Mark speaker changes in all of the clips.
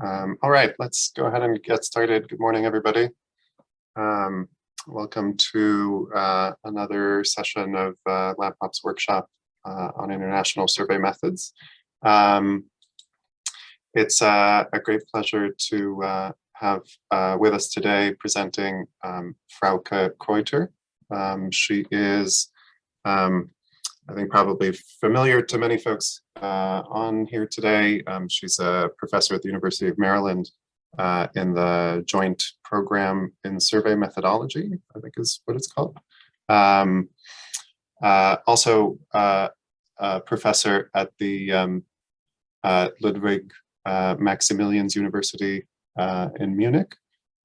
Speaker 1: All right, let's go ahead and get started. Good morning, everybody. Welcome to another session of LAPOP's workshop on international survey methods. It's a great pleasure to have with us today presenting Frauke Kreuter. She is, I think, probably familiar to many folks on here today. She's a professor at the University of Maryland in the joint program in survey methodology, I think is what it's called. Also a professor at the Ludwig-Maximilians-University in Munich,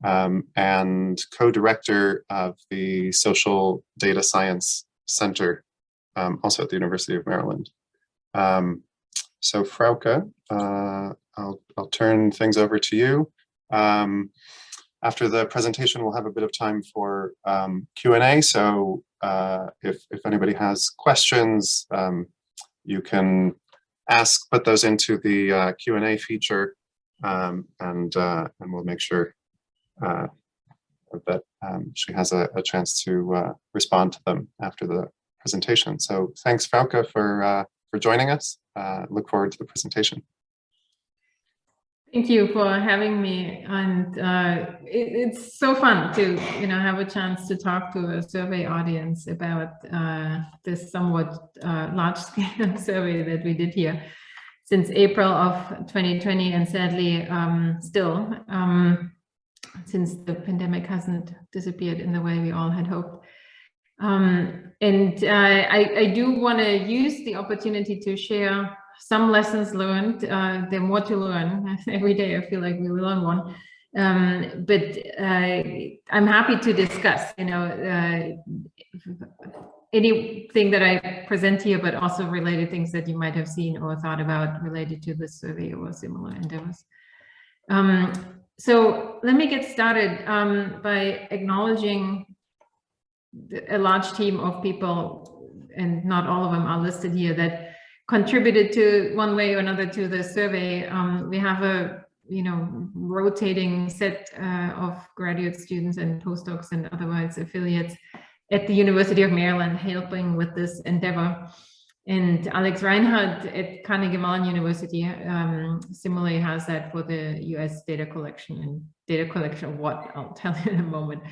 Speaker 1: and co-director of the Social Data Science Center, also at the University of Maryland. So Frauke, I'll turn things over to you. After the presentation, we'll have a bit of time for Q&A. So if anybody has questions, you can put those into the Q&A feature, and we'll make sure that she has a chance to respond to them after the presentation. So thanks, Frauke, for joining us. Look forward to the presentation.
Speaker 2: Thank you for having me, and it's so fun to have a chance to talk to a survey audience about this somewhat large-scale survey that we did here since April of 2020, and sadly still, since the pandemic hasn't disappeared in the way we all had hoped. I do want to use the opportunity to share some lessons learned. There are more to learn. Every day I feel like we will learn one. But I'm happy to discuss, anything that I present here, but also related things that you might have seen or thought about related to this survey or similar endeavors. So let me get started by acknowledging a large team of people, and not all of them are listed here, that contributed to one way or another to the survey. We have a rotating set of graduate students and postdocs and otherwise affiliates at the University of Maryland helping with this endeavor. And Alex Reinhardt at Carnegie Mellon University similarly has that for the US data collection, and data collection of what, I'll tell you in a moment.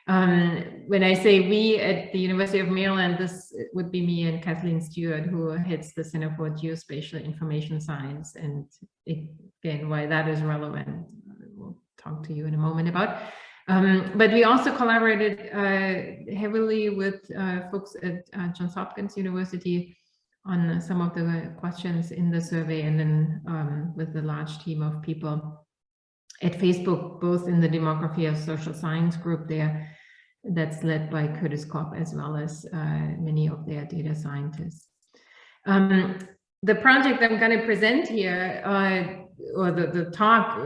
Speaker 2: When I say we at the University of Maryland, this would be me and Kathleen Stewart, who heads the Center for Geospatial Information Science. And again, why that is relevant, we'll talk to you in a moment about. But we also collaborated heavily with folks at Johns Hopkins University on some of the questions in the survey, and then with the large team of people at Facebook, both in the Demography of Social Science group there, that's led by Curtis Kopp, as well as many of their data scientists. The project I'm going to present here, or the talk,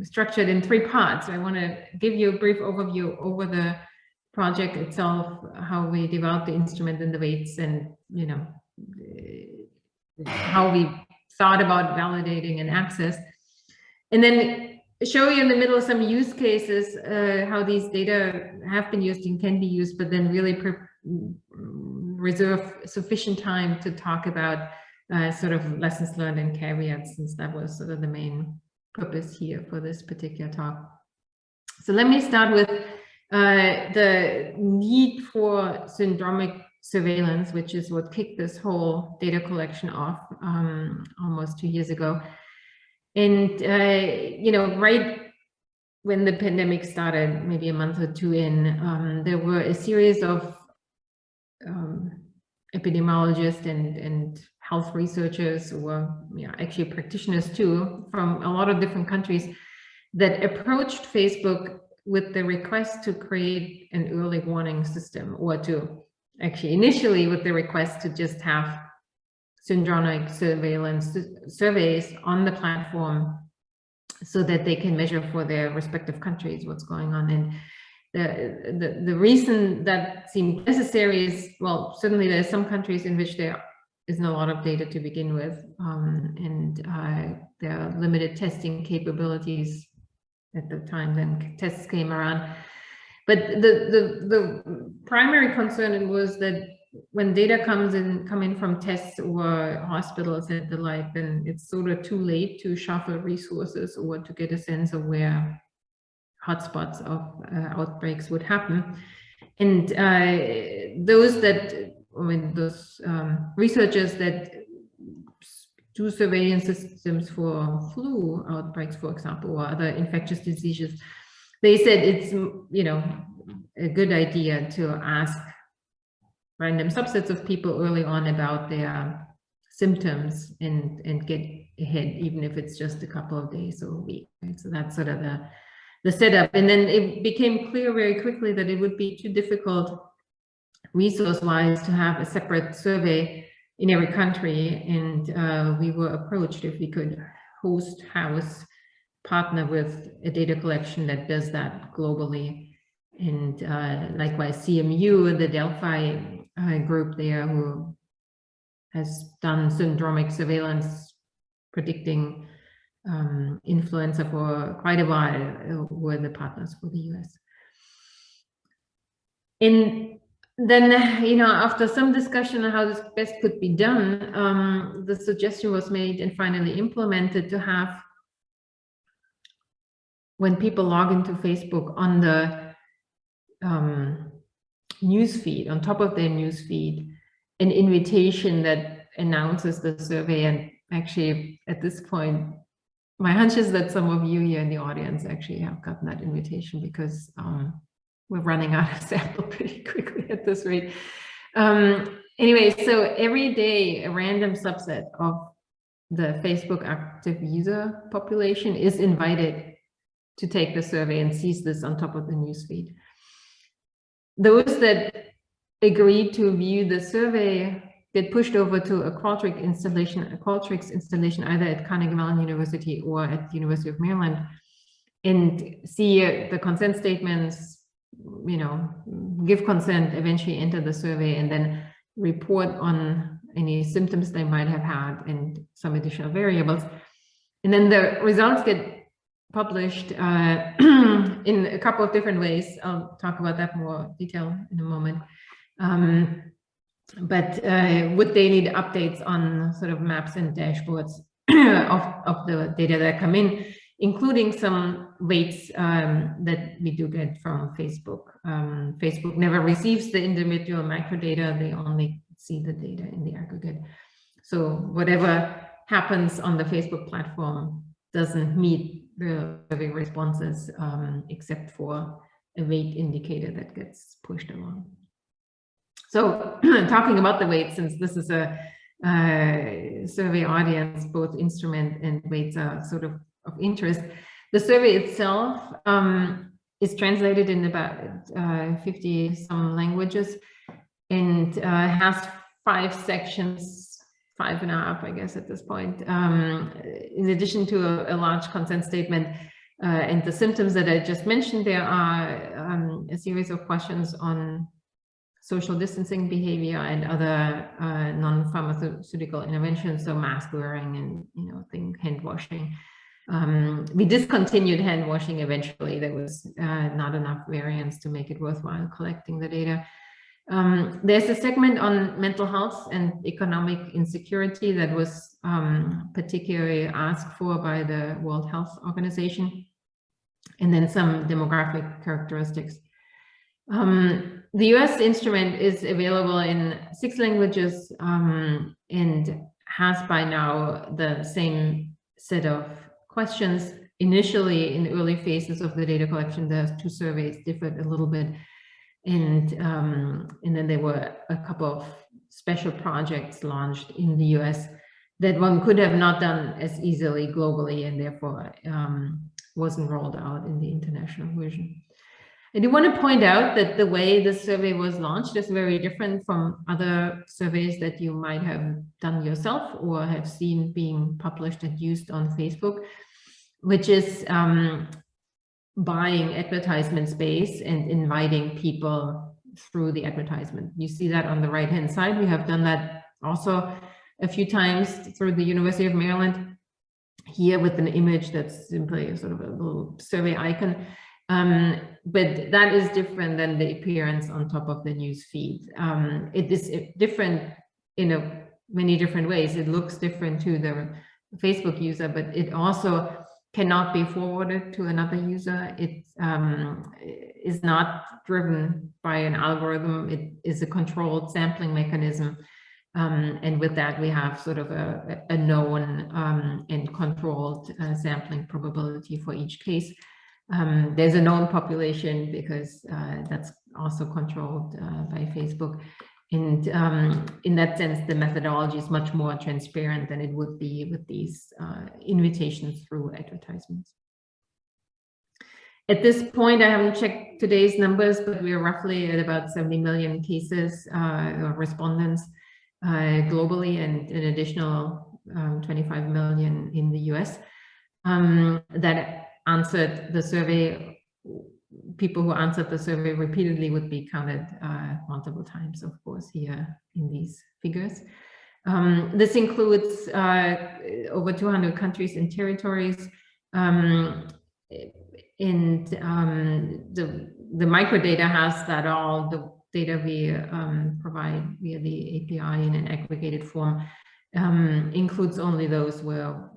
Speaker 2: structured in 3 parts. I want to give you a brief overview over the project itself, how we developed the instrument and the weights, and how we thought about validating and access, and then show you in the middle some use cases, how these data have been used and can be used, but then really reserve sufficient time to talk about sort of lessons learned and caveats, since that was sort of the main purpose here for this particular talk. So let me start with the need for syndromic surveillance, which is what kicked this whole data collection off almost 2 years ago. And, right when the pandemic started, maybe a month or 2 in, there were a series of epidemiologists and health researchers, or actually practitioners too, from a lot of different countries, that approached Facebook with the request to create an early warning system, or to actually initially with the request to just have syndromic surveillance surveys on the platform so that they can measure for their respective countries what's going on. And the reason that seemed necessary is, well, certainly there's some countries in which there isn't a lot of data to begin with, and there are limited testing capabilities at the time then tests came around. But the primary concern was that when data come in from tests or hospitals and the like, then it's sort of too late to shuffle resources or to get a sense of where hotspots of outbreaks would happen. And those researchers that do surveillance systems for flu outbreaks, for example, or other infectious diseases, they said it's, you know, a good idea to ask random subsets of people early on about their symptoms and get ahead, even if it's just a couple of days or a week. Right? So that's sort of the setup. And then it became clear very quickly that it would be too difficult resource-wise to have a separate survey in every country. And we were approached if we could house, partner with a data collection that does that globally. And likewise, CMU, the Delphi group there, who has done syndromic surveillance predicting influenza for quite a while, were the partners for the US. And then, you know, after some discussion on how this best could be done, the suggestion was made and finally implemented to have, when people log into Facebook, on the news feed, on top of their news feed, an invitation that announces the survey. And actually, at this point, my hunch is that some of you here in the audience actually have gotten that invitation, because we're running out of sample pretty quickly at this rate. Anyway, so every day, a random subset of the Facebook active user population is invited to take the survey and sees this on top of the newsfeed. Those that agreed to view the survey get pushed over to a Qualtrics installation, either at Carnegie Mellon University or at the University of Maryland, and see the consent statements, you know, give consent, eventually enter the survey, and then report on any symptoms they might have had and some additional variables. And then the results get published in a couple of different ways. I'll talk about that more detail in a moment. But would they need updates on sort of maps and dashboards of the data that come in, including some weights that we do get from Facebook. Facebook never receives the individual microdata, they only see the data in the aggregate. So whatever happens on the Facebook platform doesn't meet the survey responses, except for a weight indicator that gets pushed along. So talking about the weights, since this is a survey audience, both instrument and weights are sort of interest. The survey itself is translated in about 50 some languages, and has 5 sections, 5.5, I guess, at this point. In addition to a large consent statement and the symptoms that I just mentioned, there are a series of questions on social distancing behavior and other non-pharmaceutical interventions, so mask wearing and hand washing. We discontinued hand washing eventually. There was not enough variance to make it worthwhile collecting the data. There's a segment on mental health and economic insecurity that was particularly asked for by the World Health Organization, and then some demographic characteristics. The US instrument is available in 6 languages and has by now the same set of questions. Initially, in early phases of the data collection, the 2 surveys differed a little bit. And then there were a couple of special projects launched in the US that one could have not done as easily globally, and therefore wasn't rolled out in the international version. I do want to point out that the way the survey was launched is very different from other surveys that you might have done yourself or have seen being published and used on Facebook, which is buying advertisement space and inviting people through the advertisement. You see that on the right-hand side. We have done that also a few times through the University of Maryland, here with an image that's simply sort of a little survey icon. But that is different than the appearance on top of the news feed. It is different in many different ways. It looks different to the Facebook user, but it also cannot be forwarded to another user. It is not driven by an algorithm. It is a controlled sampling mechanism. And with that, we have sort of a known and controlled sampling probability for each case. There's a known population because that's also controlled by Facebook. And in that sense, the methodology is much more transparent than it would be with these invitations through advertisements. At this point, I haven't checked today's numbers, but we are roughly at about 70 million cases or respondents globally, and an additional 25 million in the US that answered the survey. People who answered the survey repeatedly would be counted multiple times, of course, here in these figures. This includes over 200 countries and territories. And the microdata has that all. The data we provide via the API in an aggregated form includes only those where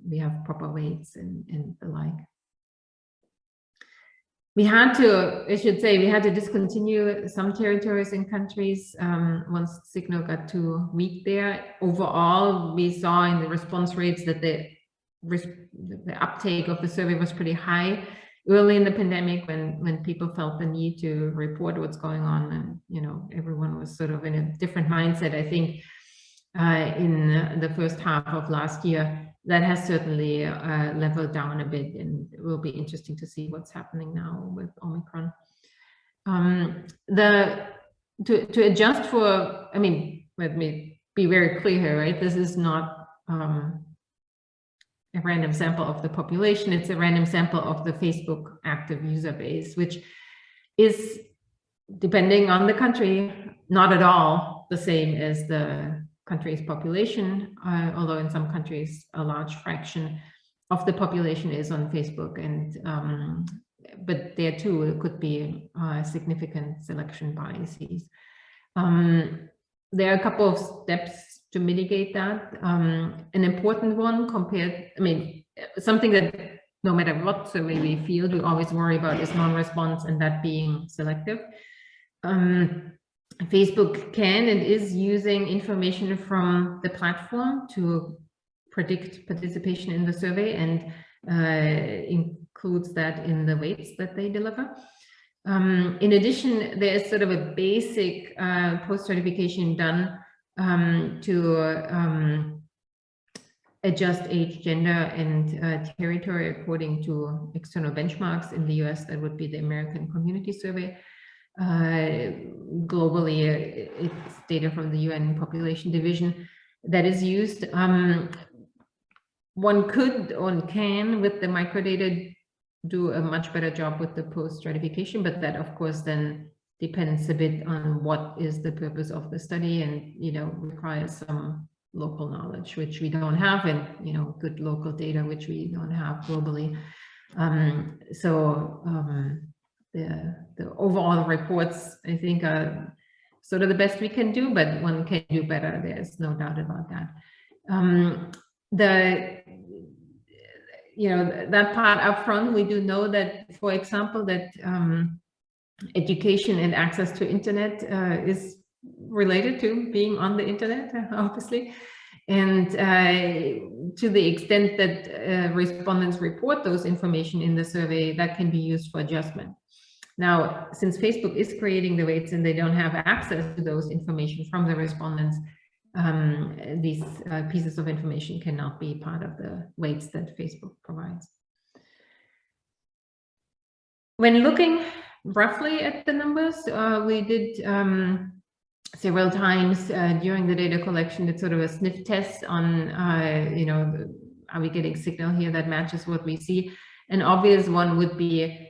Speaker 2: we have proper weights and the like. We had to, I should say, we had to discontinue some territories and countries once the signal got too weak there. Overall, we saw in the response rates that the uptake of the survey was pretty high early in the pandemic, when people felt the need to report what's going on, and everyone was sort of in a different mindset. I think in the first half of last year, that has certainly leveled down a bit, and it will be interesting to see what's happening now with Omicron. To adjust for, I mean, let me be very clear here, right? This is not a random sample of the population. It's a random sample of the Facebook active user base, which is, depending on the country, not at all the same as the country's population, although in some countries a large fraction of the population is on Facebook, and but there too it could be significant selection biases. There are a couple of steps to mitigate that. An important one something that no matter what survey we field, we always worry about is non-response, and that being selective. Facebook can and is using information from the platform to predict participation in the survey, and includes that in the weights that they deliver. In addition, there is sort of a basic post-certification done to adjust age, gender, and territory according to external benchmarks. In the US, that would be the American Community Survey. Globally, it's data from the UN Population Division that is used. One could or can, with the microdata, do a much better job with the post-stratification, but that, of course, then depends a bit on what is the purpose of the study, and requires some local knowledge, which we don't have, and good local data, which we don't have globally. The overall reports, I think, are sort of the best we can do, but one can do better. There's no doubt about that. That part up front, we do know that, for example, that education and access to internet is related to being on the internet, obviously. And to the extent that respondents report those information in the survey, that can be used for adjustment. Now, since Facebook is creating the weights and they don't have access to those information from the respondents, these pieces of information cannot be part of the weights that Facebook provides. When looking roughly at the numbers, we did several times during the data collection, did sort of a sniff test on, are we getting signal here that matches what we see? An obvious one would be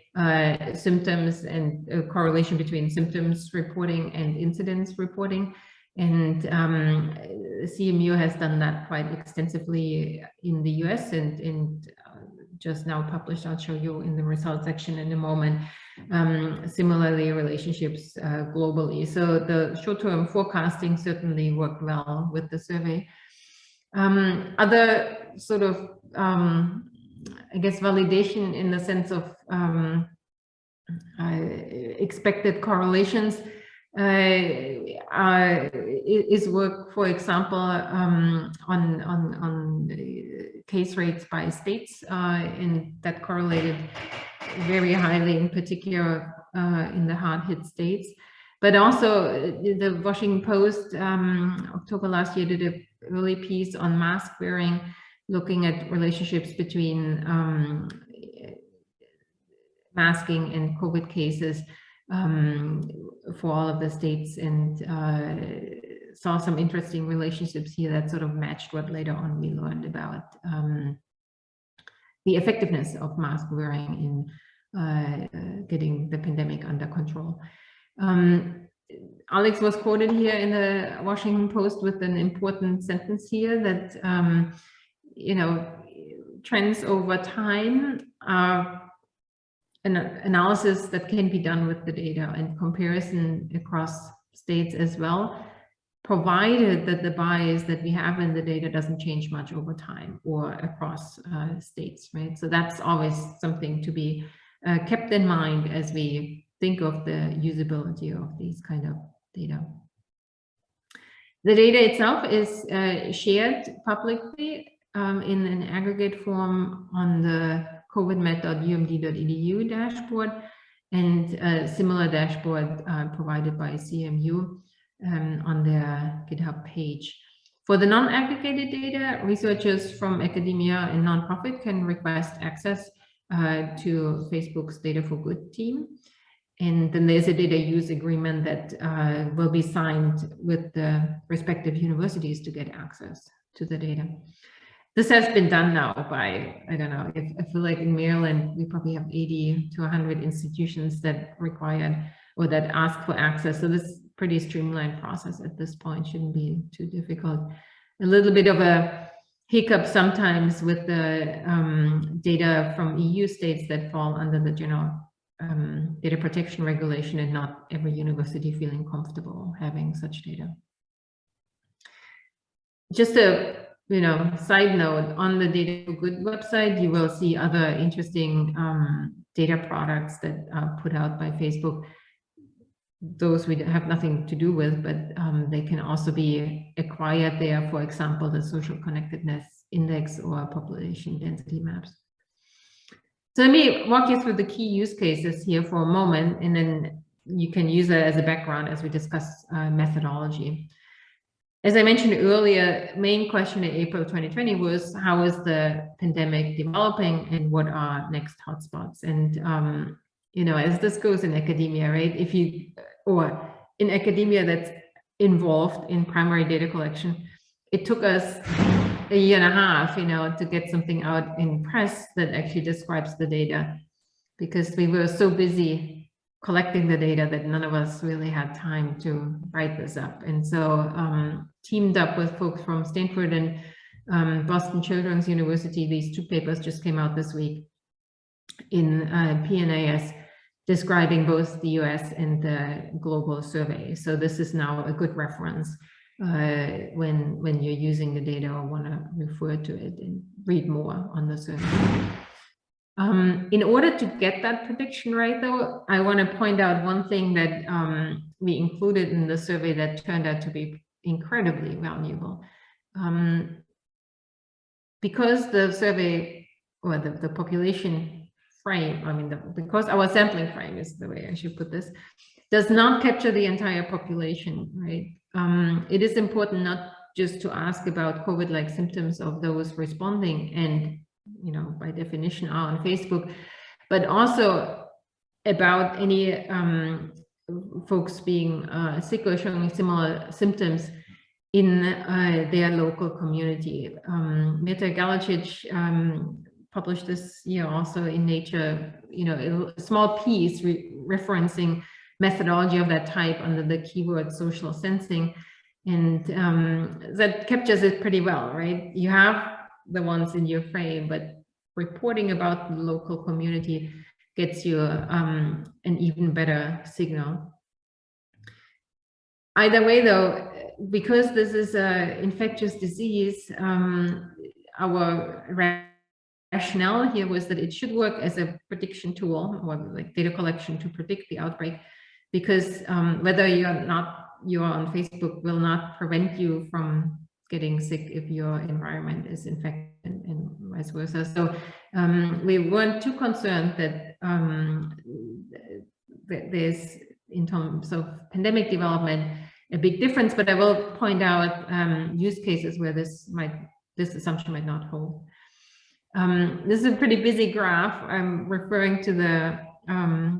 Speaker 2: symptoms and a correlation between symptoms reporting and incidence reporting. And CMU has done that quite extensively in the US and just now published, I'll show you in the results section in a moment, similarly relationships globally. So the short-term forecasting certainly worked well with the survey. Other sort of, I guess, validation in the sense of expected correlations is work, for example, on case rates by states, and that correlated very highly, in particular in the hard-hit states. But also the Washington Post, October last year, did a early piece on mask wearing, looking at relationships between masking and COVID cases for all of the states, and saw some interesting relationships here that sort of matched what later on we learned about the effectiveness of mask wearing in getting the pandemic under control. Alex was quoted here in the Washington Post with an important sentence here that, you know, trends over time are an analysis that can be done with the data and comparison across states as well, provided that the bias that we have in the data doesn't change much over time or across states, right? So that's always something to be kept in mind as we think of the usability of these kind of data. The data itself is shared publicly in an aggregate form on the covidmed.umd.edu dashboard, and a similar dashboard provided by CMU on their GitHub page. For the non-aggregated data, researchers from academia and nonprofit can request access to Facebook's Data for Good team. And then there's a data use agreement that will be signed with the respective universities to get access to the data. This has been done now by, I don't know, I feel like in Maryland, we probably have 80 to 100 institutions that required or that ask for access. So this pretty streamlined process at this point, shouldn't be too difficult. A little bit of a hiccup sometimes with the data from EU states that fall under the general data protection regulation, and not every university feeling comfortable having such data. Just a side note, on the Data for Good website, you will see other interesting data products that are put out by Facebook. Those we have nothing to do with, but they can also be acquired there. For example, the social connectedness index or population density maps. So let me walk you through the key use cases here for a moment, and then you can use it as a background as we discuss methodology. As I mentioned earlier, main question in April 2020 was, how is the pandemic developing and what are next hotspots? And, as this goes in academia, right? Or in academia that's involved in primary data collection, it took us a year and a half, to get something out in press that actually describes the data, because we were so busy collecting the data that none of us really had time to write this up. And so teamed up with folks from Stanford and Boston Children's University, these two papers just came out this week in PNAS, describing both the US and the global survey. So this is now a good reference when you're using the data or want to refer to it and read more on the survey. In order to get that prediction right, though, I want to point out one thing that we included in the survey that turned out to be incredibly valuable. Because the survey, or the population frame, because our sampling frame is the way I should put this, does not capture the entire population, right? It is important not just to ask about COVID-like symptoms of those responding and, by definition are on Facebook, but also about any folks being sick or showing similar symptoms in their local community. Meta Galicic published this year also in Nature, a small piece referencing methodology of that type under the keyword social sensing. And that captures it pretty well, right? You have the ones in your frame, but reporting about the local community gets you an even better signal. Either way, though, because this is an infectious disease, our rationale here was that it should work as a prediction tool, or like data collection to predict the outbreak, because whether you're on Facebook will not prevent you from getting sick if your environment is infected, and vice versa. So we weren't too concerned that there's, in terms of pandemic development, a big difference, but I will point out use cases where this assumption might not hold. This is a pretty busy graph. I'm referring to the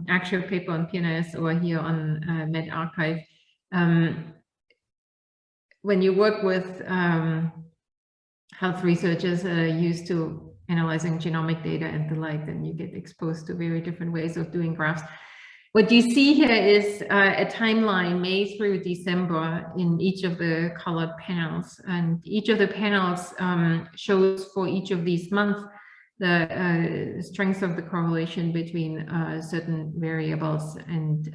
Speaker 2: actual paper on PNAS or here on medRxiv. When you work with health researchers used to analyzing genomic data and the like, then you get exposed to very different ways of doing graphs. What you see here is a timeline, May through December, in each of the colored panels. And each of the panels shows for each of these months the strength of the correlation between certain variables, and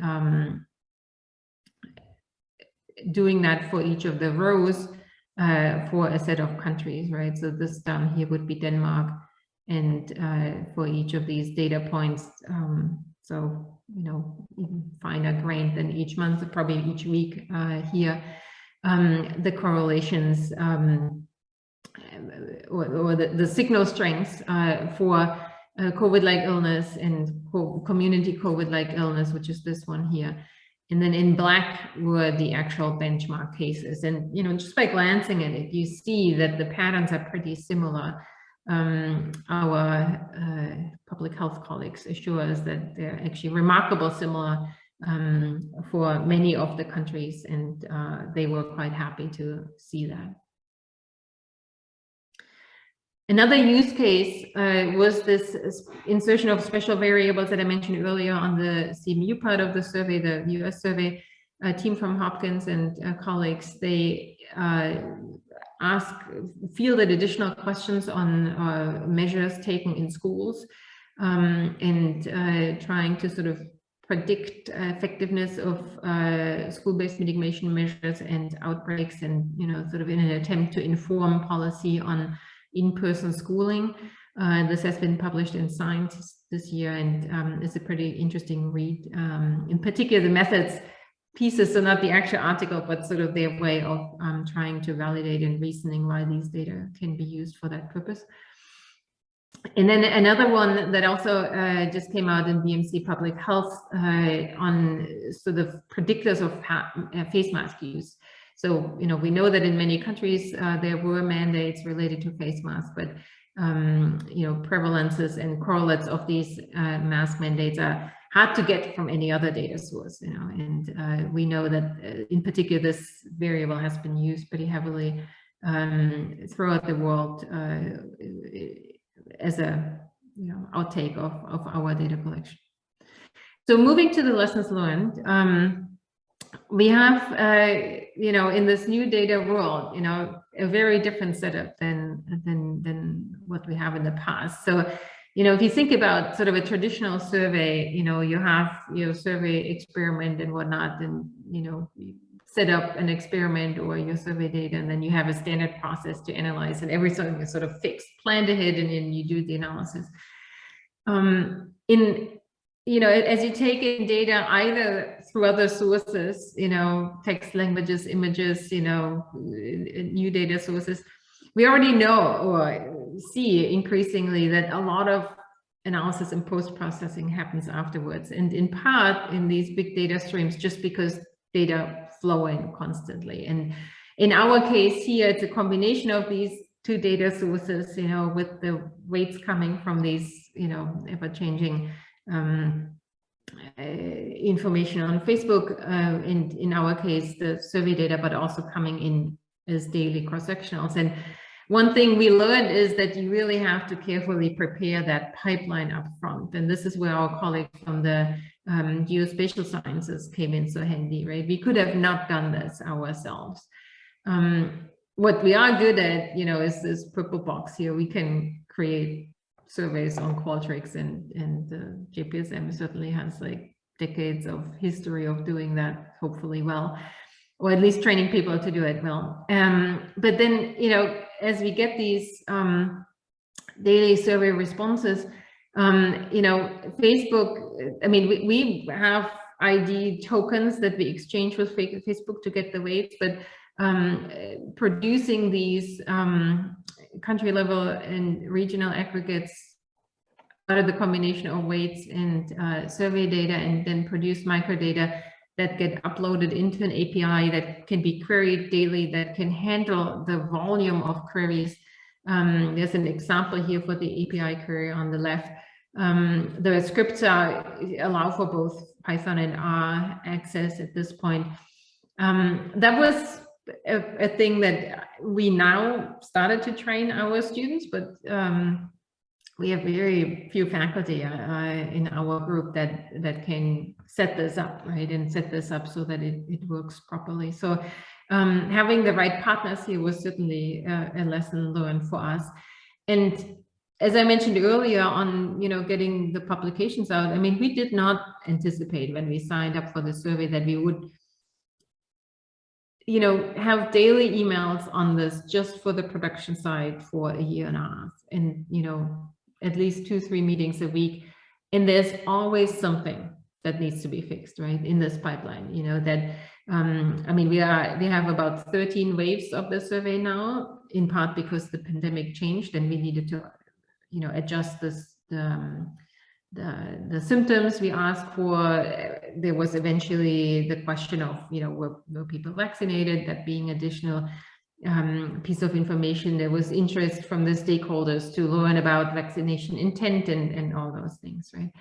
Speaker 2: doing that for each of the rows for a set of countries, right? So this down here would be Denmark, and for each of these data points, so, you know, even finer grained than each month, probably each week here, the correlations or the signal strengths for COVID-like illness and community COVID-like illness, which is this one here. And then in black were the actual benchmark cases. And, you know, just by glancing at it, you see that the patterns are pretty similar. Our public health colleagues assure us that they're actually remarkably similar for many of the countries, and they were quite happy to see that. Another use case was this insertion of special variables that I mentioned earlier on the CMU part of the survey, the US survey. A team from Hopkins and colleagues, they fielded additional questions on measures taken in schools, and trying to sort of predict effectiveness of school-based mitigation measures and outbreaks, and, you know, sort of in an attempt to inform policy on in-person schooling. This has been published in Science this year, and it's a pretty interesting read. In particular, the methods pieces, so not the actual article, but sort of their way of trying to validate and reasoning why these data can be used for that purpose. And then another one that also just came out in BMC Public Health on sort of predictors of face mask use. So, you know, we know that in many countries there were mandates related to face masks, but you know, prevalences and correlates of these mask mandates are hard to get from any other data source, you know, and we know that in particular this variable has been used pretty heavily throughout the world as a, you know, outtake of our data collection. So moving to the lessons learned, we have, you know, in this new data world, you know, a very different setup than what we have in the past. So, you know, if you think about sort of a traditional survey, you know, you have your survey experiment and whatnot, and, you know, you set up an experiment or your survey data, and then you have a standard process to analyze, and everything is sort of fixed, planned ahead, and then you do the analysis. You know, as you take in data either through other sources, you know, text, languages, images, you know, new data sources, we already know or see increasingly that a lot of analysis and post-processing happens afterwards, and in part in these big data streams, just because data flow in constantly. And in our case here, it's a combination of these two data sources, you know, with the weights coming from these, you know, ever-changing information on Facebook, and in our case, the survey data, but also coming in as daily cross-sectionals. And one thing we learned is that you really have to carefully prepare that pipeline up front. And this is where our colleagues from the geospatial sciences came in so handy, right? We could have not done this ourselves. What we are good at, is this purple box here. We can create surveys on Qualtrics, and JPSM certainly has like decades of history of doing that, hopefully well, or at least training people to do it well. But then, as we get these daily survey responses, Facebook, I mean, we have ID tokens that we exchange with Facebook to get the weights, but producing these country level and regional aggregates out of the combination of weights and survey data, and then produce microdata that get uploaded into an API that can be queried daily, that can handle the volume of queries. There's an example here for the API query on the left. The scripts allow for both Python and R access at this point. That was a thing that we now started to train our students, but we have very few faculty in our group that can set this up, right, and set this up so that it works properly. So having the right partners here was certainly a lesson learned for us. And as I mentioned earlier on, getting the publications out, I mean, we did not anticipate when we signed up for the survey that we would have daily emails on this just for the production side for a year and a half, and at least 2-3 meetings a week, and there's always something that needs to be fixed, right, in this pipeline. That I mean, we have about 13 waves of the survey now, in part because the pandemic changed and we needed to adjust this the symptoms we asked for. There was eventually the question of were people vaccinated, that being additional piece of information. There was interest from the stakeholders to learn about vaccination intent and all those things, right?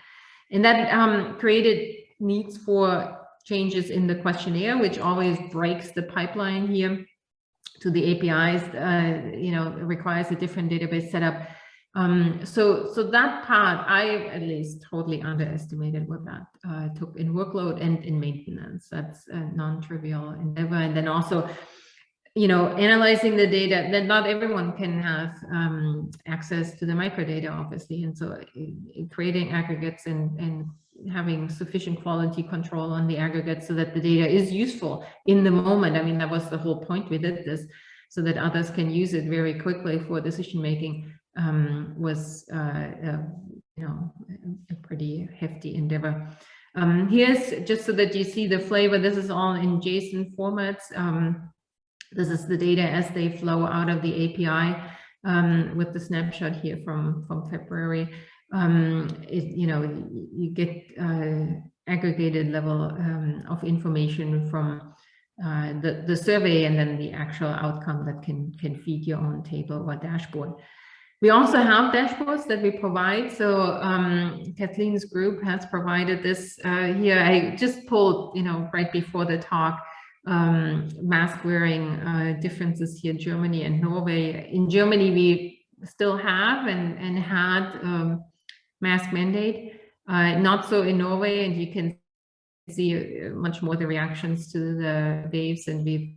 Speaker 2: And that created needs for changes in the questionnaire, which always breaks the pipeline here to the APIs. It requires a different database setup. So that part, I at least totally underestimated what that took in workload and in maintenance. That's a non-trivial endeavor. And then also, analyzing the data, that not everyone can have access to the microdata, obviously. And so creating aggregates and having sufficient quality control on the aggregates so that the data is useful in the moment. I mean, that was the whole point we did this, so that others can use it very quickly for decision making. Was a pretty hefty endeavor. Here's just so that you see the flavor. This is all in JSON formats. This is the data as they flow out of the API, with the snapshot here from February. You get aggregated level of information from the survey, and then the actual outcome that can feed your own table or dashboard. We also have dashboards that we provide. So Kathleen's group has provided this here. I just pulled, right before the talk, mask wearing differences here, Germany and Norway. In Germany, we still have and had mask mandate, not so in Norway, and you can see much more the reactions to the waves, and we've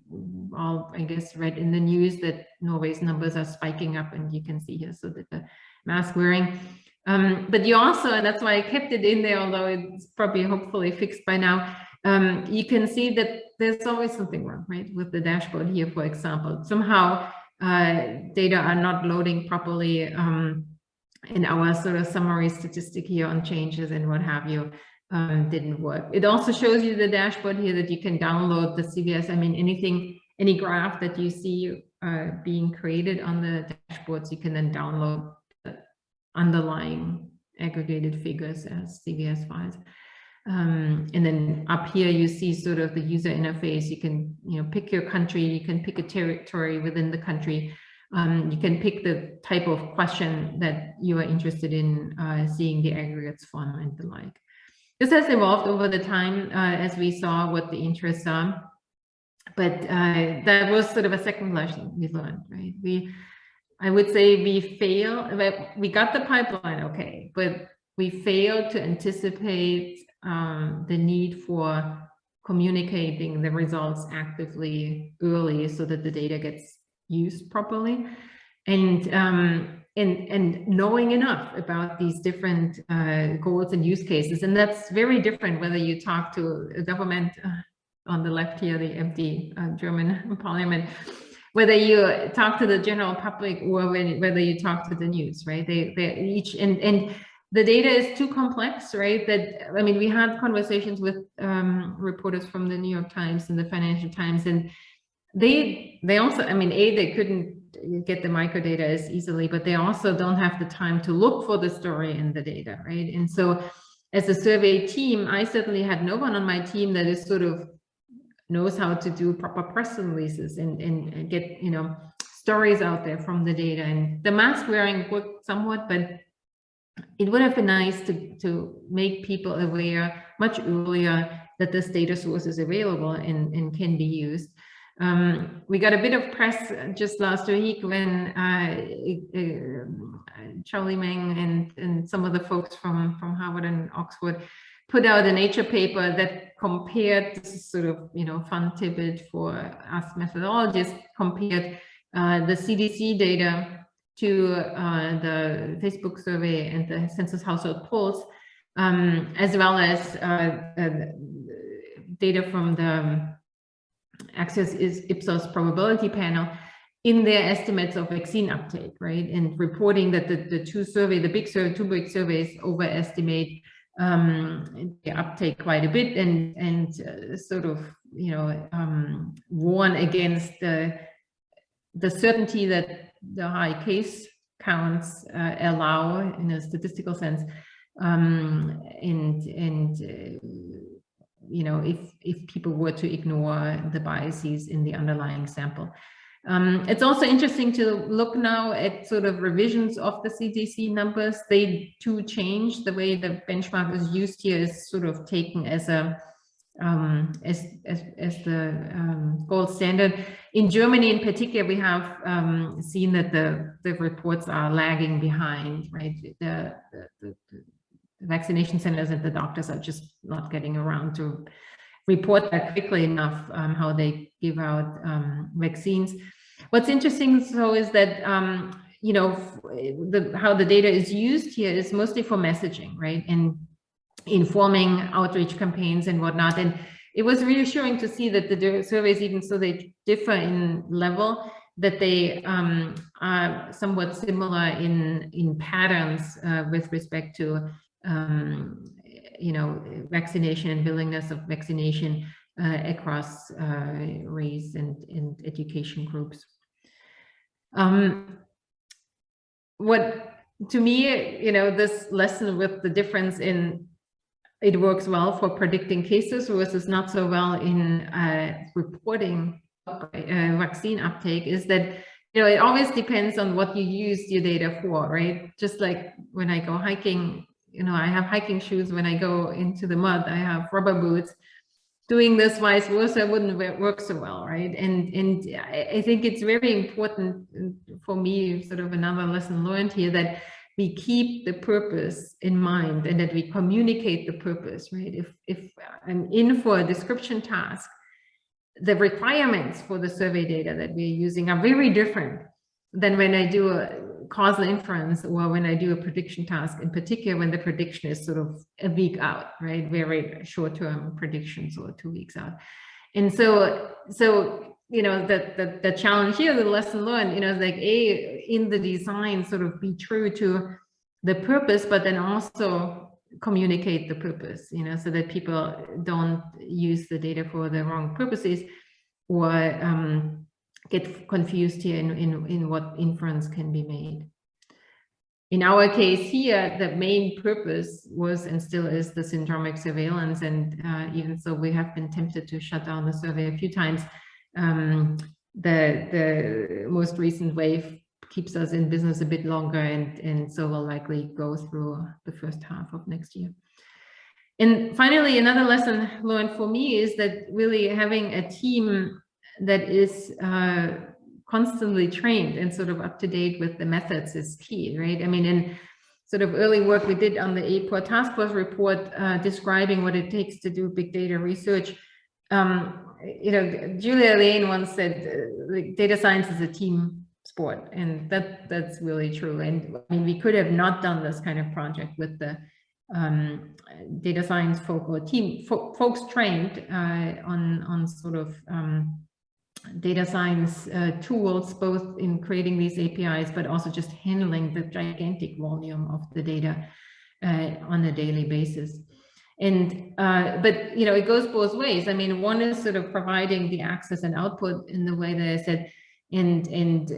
Speaker 2: all, I guess, read in the news that Norway's numbers are spiking up, and you can see here, so that the mask wearing. But you also, and that's why I kept it in there, although it's probably hopefully fixed by now, you can see that there's always something wrong, right, with the dashboard here, for example. Somehow data are not loading properly, and our sort of summary statistic here on changes and what have you didn't work. It also shows you the dashboard here that you can download the CVS. I mean, any graph that you see being created on the dashboards, you can then download the underlying aggregated figures as CVS files. And then up here, you see sort of the user interface. You can, pick your country, you can pick a territory within the country. You can pick the type of question that you are interested in seeing the aggregates from and the like. This has evolved over the time as we saw what the interests are, but that was sort of a second lesson we learned, right? I would say we got the pipeline okay, but we failed to anticipate the need for communicating the results actively early so that the data gets used properly, and knowing enough about these different goals and use cases. And that's very different whether you talk to a government on the left here, the empty German parliament, whether you talk to the general public or whether you talk to the news, right? They each, and the data is too complex, right? That, I mean, we had conversations with reporters from the New York Times and the Financial Times, and they also, I mean, they couldn't get the microdata as easily, but they also don't have the time to look for the story in the data, right? And so as a survey team, I certainly had no one on my team that is sort of knows how to do proper press releases and get, you know, stories out there from the data. And the mask wearing worked somewhat, but it would have been nice to make people aware much earlier that this data source is available and can be used. We got a bit of press just last week when Charlie Meng and some of the folks from Harvard and Oxford put out a Nature paper that compared, this is sort of, you know, fun tidbit for us methodologists, compared the CDC data to the Facebook survey and the census household polls, as well as data from the Axios Ipsos probability panel in their estimates of vaccine uptake, right? And reporting that the two big surveys overestimate the uptake quite a bit, and sort of, you know, warn against the certainty that the high case counts allow in a statistical sense, you know, if people were to ignore the biases in the underlying sample. It's also interesting to look now at sort of revisions of the CDC numbers. They too change. The way the benchmark is used here is sort of taken as a as the gold standard. In Germany in particular, we have seen that the reports are lagging behind, right? The vaccination centers and the doctors are just not getting around to report that quickly enough how they give out vaccines. What's interesting, so, is that you know, how the data is used here is mostly for messaging, right, and informing outreach campaigns and whatnot. And it was reassuring to see that the surveys, even so they differ in level, that they are somewhat similar in patterns with respect to you know, vaccination and willingness of vaccination across race and education groups. What, to me, you know, this lesson with the difference in it works well for predicting cases versus not so well in reporting vaccine uptake is that, you know, it always depends on what you use your data for, right? Just like when I go hiking, you know, I have hiking shoes. When I go into the mud, I have rubber boots. Doing this vice versa wouldn't work so well, right? And I think it's very important for me, sort of another lesson learned here, that we keep the purpose in mind and that we communicate the purpose, right? If I'm in for a description task, the requirements for the survey data that we're using are very different than when I do a causal inference or when I do a prediction task, in particular when the prediction is sort of a week out, right? Very short-term predictions or 2 weeks out. And so you know, the challenge here, the lesson learned, you know, is like in the design, sort of be true to the purpose, but then also communicate the purpose, you know, so that people don't use the data for the wrong purposes or get confused here in what inference can be made. In our case here, the main purpose was and still is the syndromic surveillance, and even so we have been tempted to shut down the survey a few times. The most recent wave keeps us in business a bit longer, and so will likely go through the first half of next year. And finally, another lesson learned for me is that really having a team that is constantly trained and sort of up to date with the methods is key, right? I mean, in sort of early work we did on the APOR task force report describing what it takes to do big data research, you know, Julia Lane once said, data science is a team sport, and that's really true. And I mean, we could have not done this kind of project with the data science folk or team folks trained on sort of data science tools, both in creating these APIs, but also just handling the gigantic volume of the data on a daily basis. And but you know, it goes both ways. I mean, one is sort of providing the access and output in the way that I said, and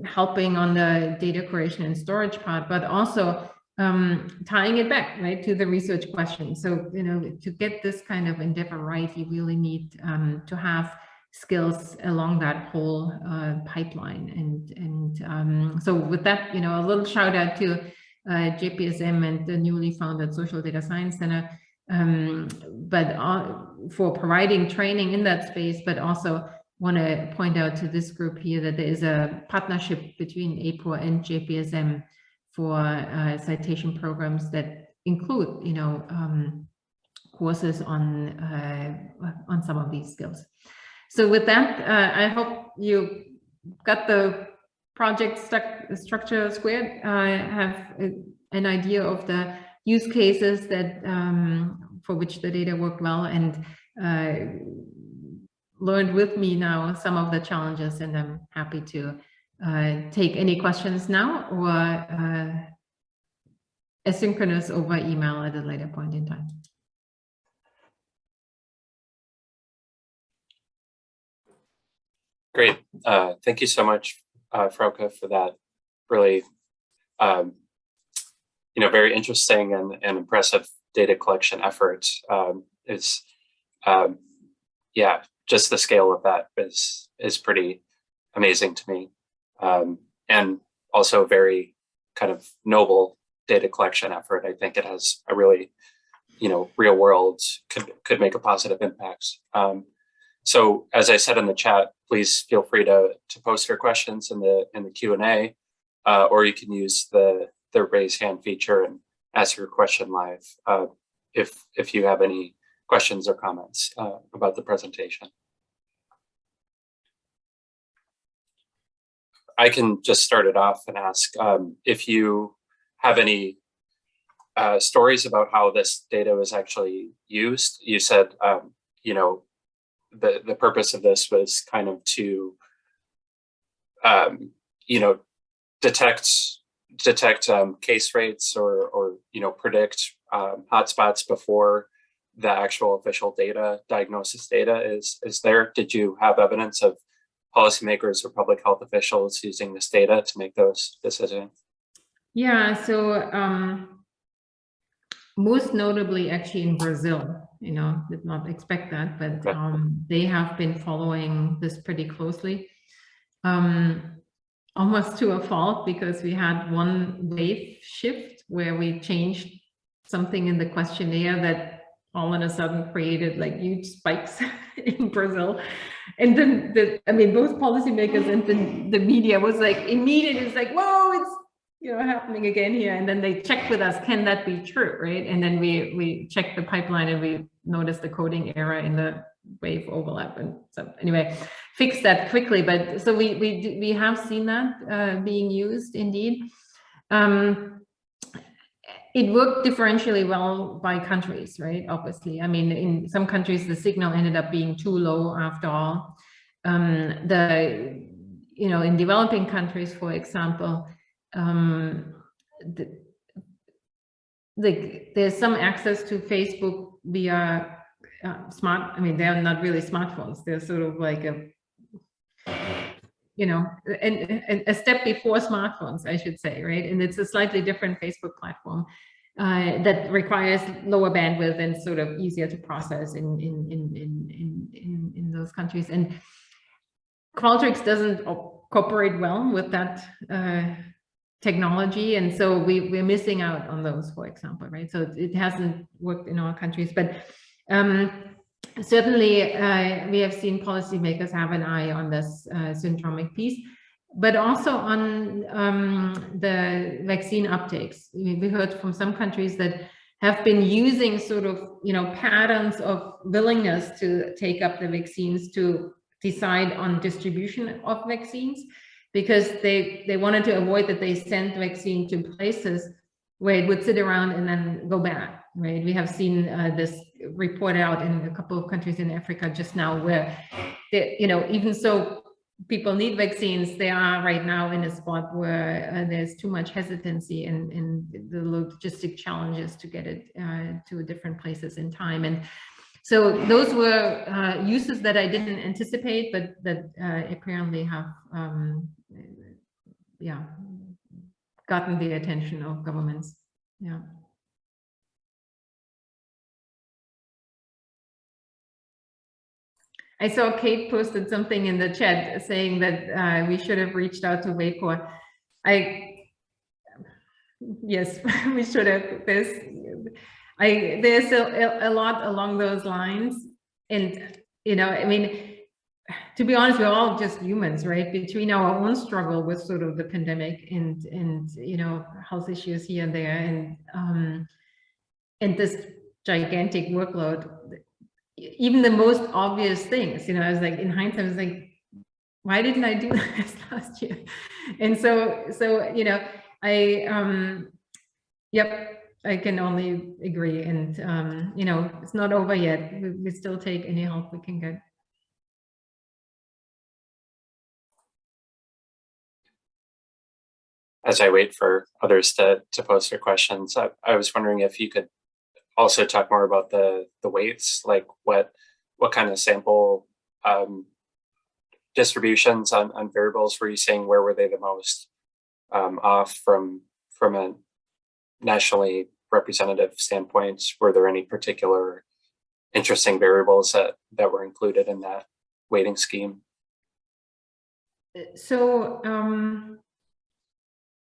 Speaker 2: helping on the data creation and storage part, but also tying it back, right, to the research question. So, you know, to get this kind of endeavor right, you really need to have skills along that whole pipeline. And so with that, you know, a little shout out to JPSM and the newly founded Social Data Science Center, but for providing training in that space, but also want to point out to this group here that there is a partnership between APOR and JPSM for citation programs that include, you know, courses on some of these skills. So with that, I hope you got the project structure squared. I have an idea of the use cases that for which the data worked well, and learned with me now some of the challenges, and I'm happy to take any questions now or asynchronous over email at a later point in time.
Speaker 3: Great. Thank you so much, Frauke, for that really, you know, very interesting and impressive data collection effort. It's, yeah, just the scale of that is pretty amazing to me, and also very kind of noble data collection effort. I think it has a really, you know, real world could make a positive impact. So as I said in the chat, please feel free to post your questions in the Q&A, or you can use the raise hand feature and ask your question live if you have any questions or comments about the presentation. I can just start it off and ask if you have any stories about how this data was actually used. You said, you know, the purpose of this was kind of to, you know, detect case rates or you know, predict hotspots before the actual official data, diagnosis data is there. Did you have evidence of policymakers or public health officials using this data to make those decisions? Yeah,
Speaker 2: so most notably actually in Brazil, you know, did not expect that, but they have been following this pretty closely, almost to a fault, because we had one wave shift where we changed something in the questionnaire that all of a sudden created like huge spikes in Brazil. And then I mean, both policymakers and the media was like immediately, it's like, whoa, it's, you know, happening again here. And then they checked with us, can that be true, right? And then we checked the pipeline and we noticed the coding error in the wave overlap. And so anyway, fixed that quickly. But so we have seen that being used indeed. It worked differentially well by countries, right? Obviously, I mean, in some countries, the signal ended up being too low after all. You know, in developing countries, for example, there's some access to Facebook via smart. I mean, they're not really smartphones. They're sort of like a, you know, and a step before smartphones, I should say, right? And it's a slightly different Facebook platform that requires lower bandwidth and sort of easier to process in those countries. And Qualtrics doesn't cooperate well with that technology, and so we're missing out on those, for example, right? So it hasn't worked in all countries, but certainly we have seen policymakers have an eye on this syndromic piece, but also on the vaccine uptakes. We heard from some countries that have been using sort of, patterns of willingness to take up the vaccines to decide on distribution of vaccines, because they wanted to avoid that they sent vaccine to places where it would sit around and then go back, right? We have seen this report out in a couple of countries in Africa just now where, even so people need vaccines, they are right now in a spot where there's too much hesitancy and the logistic challenges to get it to different places in time. And so those were uses that I didn't anticipate, but that apparently have, gotten the attention of governments. Yeah. I saw Kate posted something in the chat saying that we should have reached out to WAPO. Yes, we should have. There's a lot along those lines. And, I mean, to be honest, we're all just humans, right? Between our own struggle with sort of the pandemic and health issues here and there, and this gigantic workload, even the most obvious things, I was like, in hindsight, I was like, why didn't I do this last year? And so I can only agree. And, it's not over yet. We still take any help we can get.
Speaker 3: As I wait for others to post their questions, I was wondering if you could also talk more about the weights, like what kind of sample distributions on variables were you saying? Where were they the most off from a nationally representative standpoint? Were there any particular interesting variables that were included in that weighting scheme?
Speaker 2: So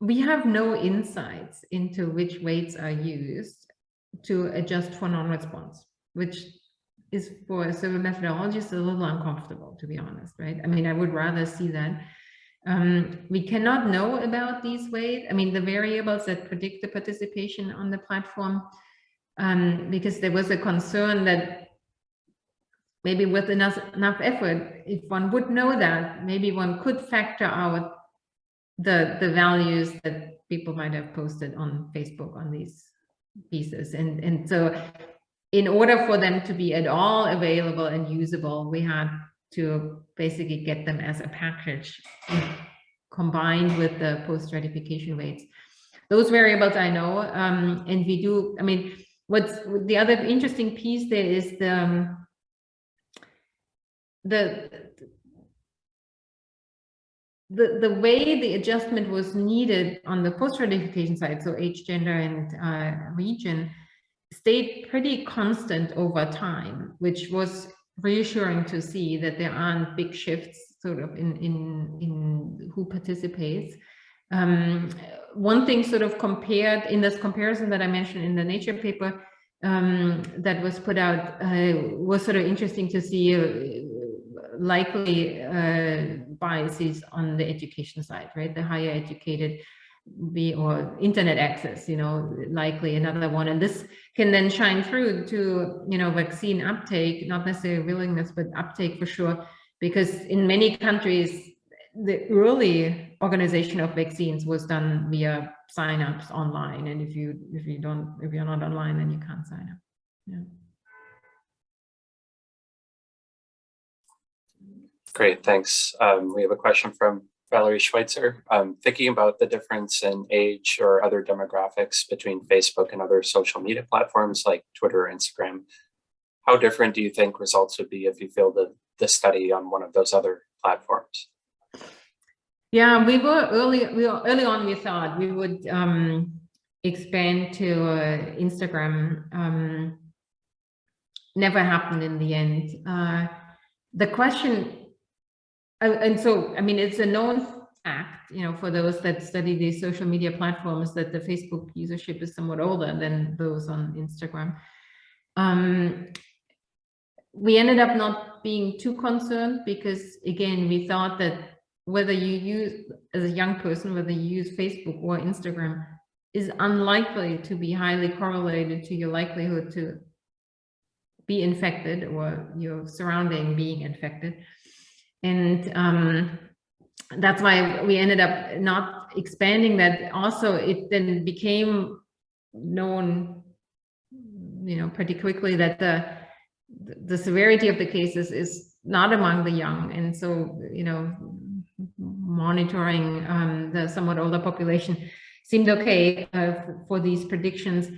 Speaker 2: we have no insights into which weights are used to adjust for non-response, which is for a civil methodologist a little uncomfortable, to be honest, right? I mean, I would rather see that. We cannot know about these weights. I mean, the variables that predict the participation on the platform, because there was a concern that maybe with enough effort, if one would know that, maybe one could factor out the values that people might have posted on Facebook on these pieces. And so in order for them to be at all available and usable, we had to basically get them as a package combined with the post-stratification weights. Those variables I know, and we do, I mean, what's the other interesting piece there is the way the adjustment was needed on the post-stratification side, so age, gender, and region, stayed pretty constant over time, which was reassuring to see that there aren't big shifts sort of in who participates. One thing sort of compared in this comparison that I mentioned in the Nature paper that was put out was sort of interesting to see likely biases on the education side, right? The higher educated or internet access, likely another one. And this can then shine through to, vaccine uptake, not necessarily willingness, but uptake for sure, because in many countries, the early organization of vaccines was done via signups online. And if you're not online, then you can't sign up. Yeah.
Speaker 3: Great, thanks. We have a question from Valerie Schweitzer. Thinking about the difference in age or other demographics between Facebook and other social media platforms like Twitter or Instagram, how different do you think results would be if you failed the study on one of those other platforms?
Speaker 2: Yeah, early on, we thought we would expand to Instagram. Never happened in the end. The question, and so, I mean, it's a known fact, for those that study these social media platforms, that the Facebook usership is somewhat older than those on Instagram. We ended up not being too concerned because, again, we thought that whether you use, as a young person, whether you use Facebook or Instagram, is unlikely to be highly correlated to your likelihood to be infected or your surrounding being infected. And that's why we ended up not expanding that. Also, it then became known, pretty quickly that the severity of the cases is not among the young. And so, monitoring the somewhat older population seemed okay for these predictions.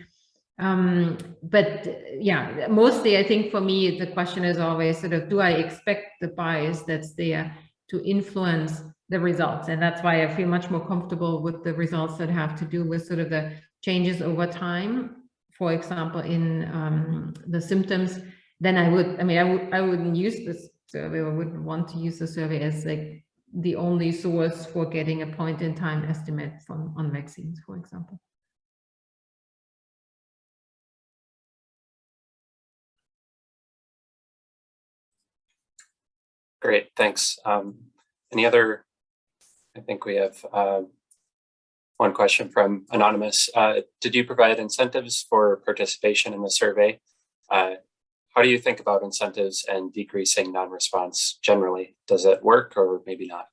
Speaker 2: But yeah, mostly I think for me, the question is always sort of, do I expect the bias that's there to influence the results? And that's why I feel much more comfortable with the results that have to do with sort of the changes over time, for example, in the symptoms, then I wouldn't use this survey, or wouldn't want to use the survey as like the only source for getting a point in time estimate on vaccines, for example.
Speaker 3: Great, thanks. Any other? I think we have one question from Anonymous. Did you provide incentives for participation in the survey? How do you think about incentives and decreasing non-response generally? Does it work or maybe not?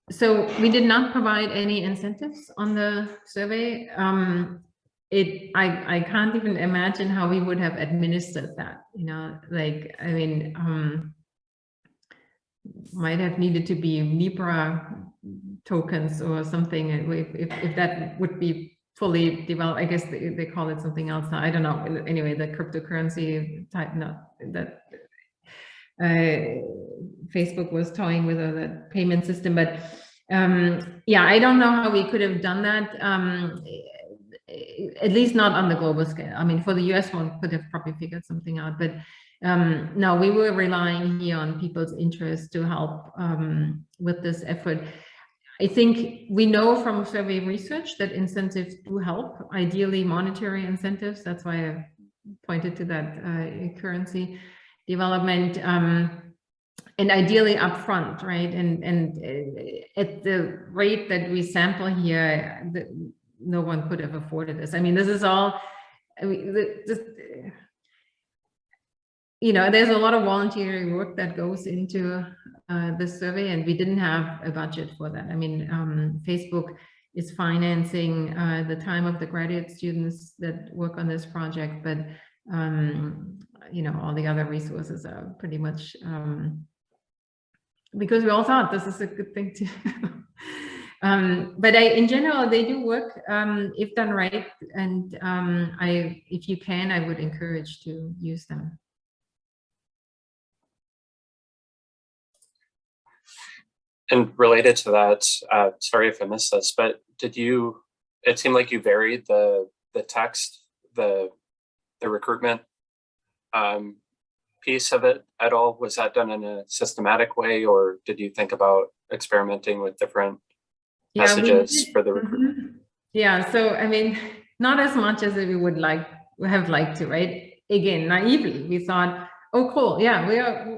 Speaker 2: So we did not provide any incentives on the survey. I can't even imagine how we would have administered that, might have needed to be Libra tokens or something, if that would be fully developed. I guess they call it something else now. I don't know. Anyway, the cryptocurrency type, that Facebook was toying with, that payment system. But yeah, I don't know how we could have done that. At least not on the global scale. I mean, for the US one, could have probably figured something out, but no, we were relying here on people's interest to help with this effort. I think we know from survey research that incentives do help, ideally monetary incentives. That's why I pointed to that currency development, and ideally upfront, right? And at the rate that we sample here, no one could have afforded this. I mean, this is all, there's a lot of voluntary work that goes into this survey, and we didn't have a budget for that. I mean, Facebook is financing the time of the graduate students that work on this project, but all the other resources are pretty much because we all thought this is a good thing to do. But in general, they do work if done right, and if you can, I would encourage to use them.
Speaker 3: And related to that, sorry if I missed this, but it seemed like you varied the text, the recruitment piece of it at all? Was that done in a systematic way, or did you think about experimenting with different messages for the recruitment?
Speaker 2: Yeah, so I mean, not as much as we would have liked to, right? Again, naively, we thought, oh, cool, yeah,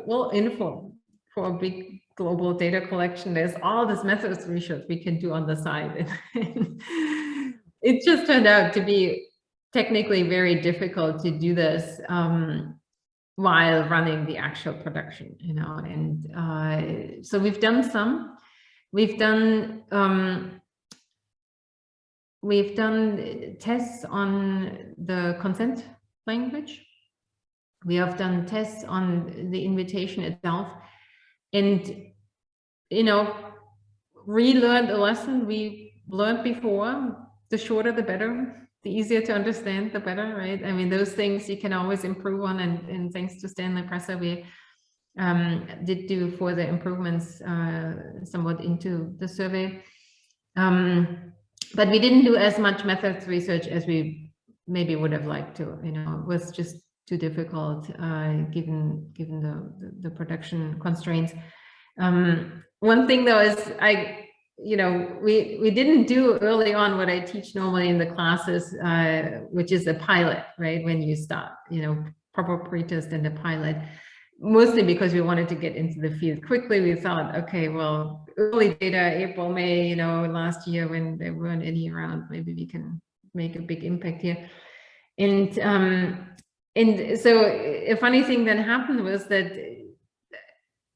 Speaker 2: we'll info for a big global data collection. There's all this methods research we can do on the side. It just turned out to be technically very difficult to do this while running the actual production, and so we've done some. We've done tests on the consent language. We have done tests on the invitation itself, and relearned a lesson we learned before. The shorter, the better. The easier to understand, the better, right? I mean, those things you can always improve on, and thanks to Stanley Presser, we did do further improvements somewhat into the survey. But we didn't do as much methods research as we maybe would have liked to. It was just too difficult given the production constraints. One thing though is we didn't do early on what I teach normally in the classes, which is a pilot, right? When you start, proper pretest and a pilot. mostly because we wanted to get into the field quickly. We thought, okay, well, early data, April, May, last year when there weren't any around, maybe we can make a big impact here. And so a funny thing that happened was that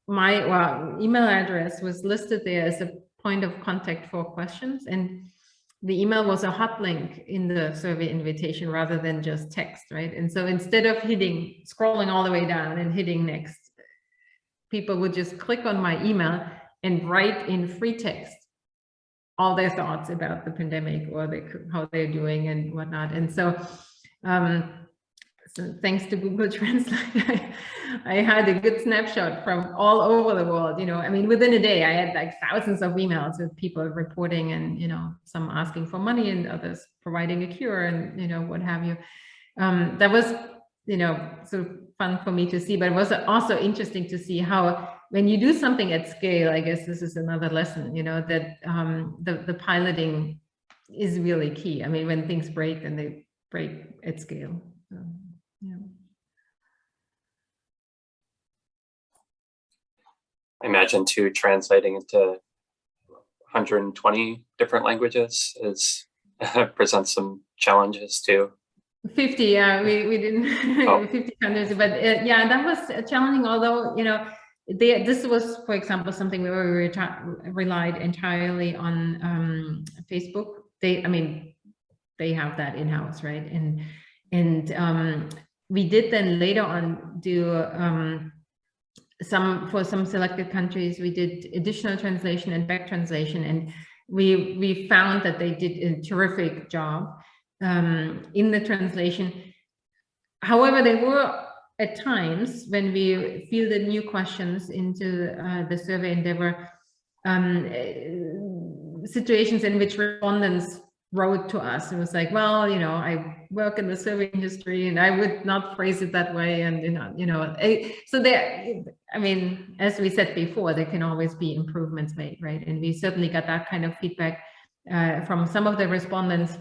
Speaker 2: my email address was listed there as a point of contact for questions, and the email was a hot link in the survey invitation rather than just text, right? And so instead of scrolling all the way down and hitting next, people would just click on my email and write in free text all their thoughts about the pandemic or how they're doing and whatnot. And so, so thanks to Google Translate, I had a good snapshot from all over the world. I mean, within a day, I had like thousands of emails with people reporting and, some asking for money and others providing a cure and, what have you. That was, sort of fun for me to see, but it was also interesting to see how when you do something at scale, I guess this is another lesson, that the piloting is really key. I mean, when things break, then they break at scale. So, yeah.
Speaker 3: I imagine too, translating into 120 different languages presents some challenges too.
Speaker 2: 50, yeah, we didn't 50 countries, but yeah, that was challenging. Although this was, for example, something where we relied entirely on Facebook. They have that in-house, right? And we did then later on do for some selected countries, we did additional translation and back translation, and we found that they did a terrific job in the translation. However, there were at times when we fielded new questions into the survey endeavor, situations in which respondents wrote to us. It was like, well, I work in the survey industry and I would not phrase it that way. And, so there, I mean, as we said before, there can always be improvements made, right? And we certainly got that kind of feedback from some of the respondents.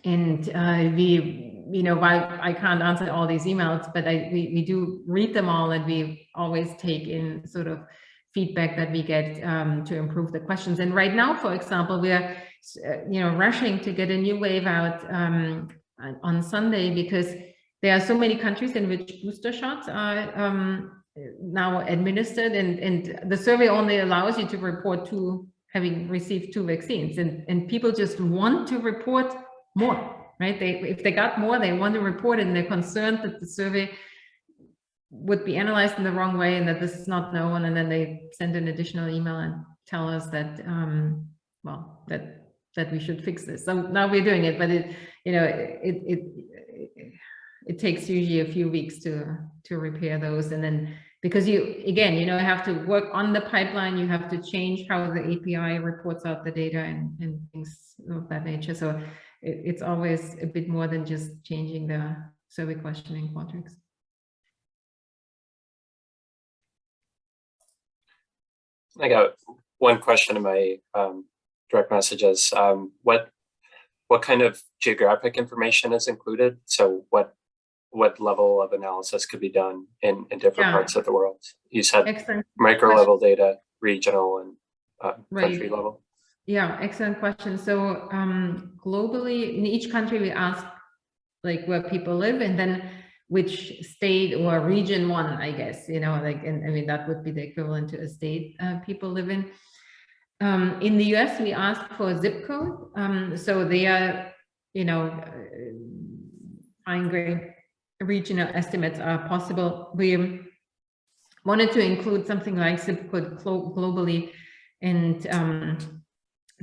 Speaker 2: And while I can't answer all these emails, but we do read them all, and we always take in sort of feedback that we get to improve the questions. And right now, for example, we are rushing to get a new wave out on Sunday, because there are so many countries in which booster shots are now administered, and the survey only allows you to report having received 2 vaccines, and people just want to report more, right? If they got more, they want to report it, and they're concerned that the survey would be analyzed in the wrong way and that this is not known, and then they send an additional email and tell us that that we should fix this. So now we're doing it, but it takes usually a few weeks to repair those. And then because you have to work on the pipeline, you have to change how the API reports out the data and things of that nature. So it's always a bit more than just changing the survey question in Qualtrics.
Speaker 3: I got one question in my direct messages. What kind of geographic information is included? So what level of analysis could be done in different parts of the world? You said
Speaker 2: excellent
Speaker 3: micro level data, regional, and
Speaker 2: right.
Speaker 3: country level.
Speaker 2: Yeah, excellent question. So globally, in each country, we ask like where people live, and then which state or region one, I guess, and I mean, that would be the equivalent to a state people live in. In the US, we ask for a zip code. So they are, fine-grained regional estimates are possible. We wanted to include something like zip code globally, and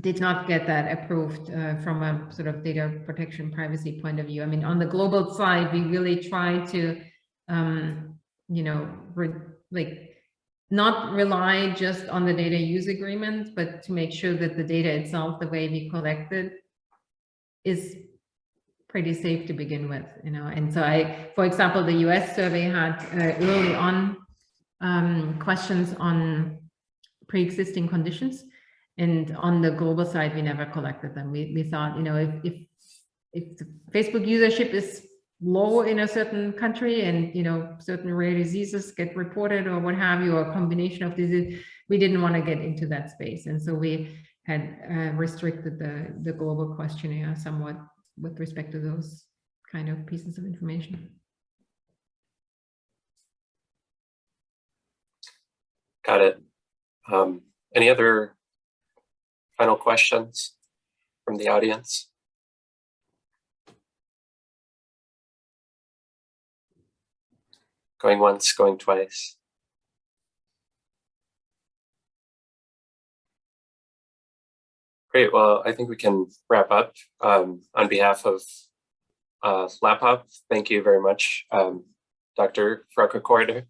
Speaker 2: did not get that approved from a sort of data protection privacy point of view. I mean, on the global side, we really try to, not rely just on the data use agreement, but to make sure that the data itself, the way we collect it, is pretty safe to begin with, And so for example, the US survey had early on questions on pre-existing conditions. And on the global side, we never collected them. We thought, if the Facebook usership is low in a certain country, and certain rare diseases get reported or what have you, or a combination of diseases, we didn't want to get into that space, and so we had restricted the global questionnaire somewhat with respect to those kind of pieces of information.
Speaker 3: Got it. Any other final questions from the audience? Going once, going twice. Great. Well, I think we can wrap up. On behalf of LAPOP, thank you very much, Dr. Frauke Kreuter,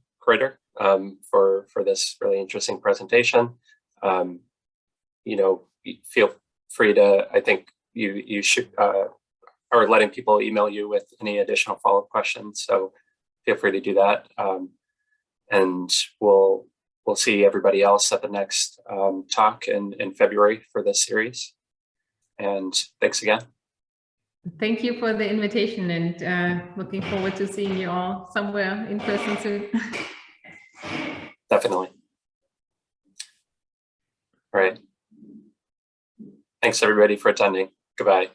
Speaker 3: for this really interesting presentation. Feel free to, I think you should, are letting people email you with any additional follow-up questions. So feel free to do that. And we'll see everybody else at the next talk in February for this series. And thanks again.
Speaker 2: Thank you for the invitation, and looking forward to seeing you all somewhere in person soon.
Speaker 3: Definitely. All right. Thanks everybody for attending. Goodbye.